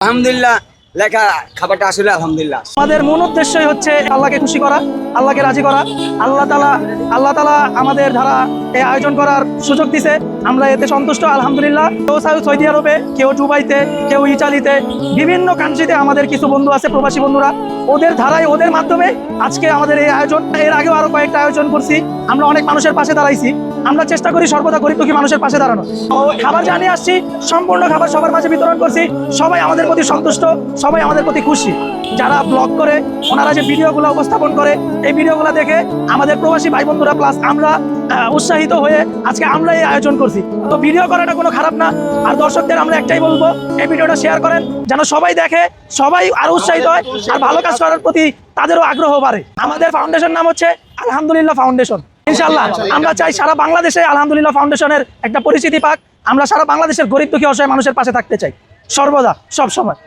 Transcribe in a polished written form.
আলহামদুলিল্লাহ লেখা খাবারটা আসলে আলহামদুলিল্লাহ। আমাদের মূল উদ্দেশ্যই হচ্ছে আল্লাহকে খুশি করা, আল্লাহকে রাজি করা। আল্লাহ তাআলা আমাদের দ্বারা এই আয়োজন করার সুযোগ দিছে, আমরা এতে সন্তুষ্ট আলহামদুলিল্লাহ। কেউ সৌদি আরবে, কেউ দুবাইতে, কেউ ইটালিতে, বিভিন্ন কান্ট্রিতে আমাদের কিছু বন্ধু আছে, প্রবাসী বন্ধুরা। ওদের ধারায়, ওদের মাধ্যমে আজকে আমাদের এই আয়োজন। এর আগেও আরো কয়েকটা আয়োজন করছি। আমরা অনেক মানুষের পাশে দাঁড়াইছি। আমরা চেষ্টা করি সর্বদা গরিব দুঃখী মানুষের পাশে দাঁড়ানো। খাবার জানিয়ে আসছি, সম্পূর্ণ খাবার সবার মাঝে বিতরণ করছি। সবাই আমাদের প্রতি সন্তুষ্ট, সবাই আমাদের প্রতি খুশি। যারা ব্লগ করে, ওনারা যে ভিডিওগুলো উপস্থাপন করে, এই ভিডিওগুলো দেখে আমাদের প্রবাসী ভাই বন্ধুরা প্লাস আমরা উৎসাহিত হয়ে আজকে আমরা এই আয়োজন করছি। তো ভিডিও করাটা কোনো খারাপ না। আর দর্শকদের আমরা একটাই বলবো, এই ভিডিওটা শেয়ার করেন, যেন সবাই দেখে, সবাই আরো উৎসাহিত হয়, আর ভালো কাজ করার প্রতি তাদেরও আগ্রহ বাড়ে। আমাদের ফাউন্ডেশন নাম হচ্ছে আলহামদুলিল্লাহ ফাউন্ডেশন। ইনশাআল্লাহ আমরা চাই সারা বাংলাদেশে আলহামদুলিল্লাহ ফাউন্ডেশনের একটা পরিচিতি পাক। আমরা সারা বাংলাদেশের গরিব দুঃখী অসহায় মানুষের পাশে থাকতে চাই, সর্বদা, সব সময়।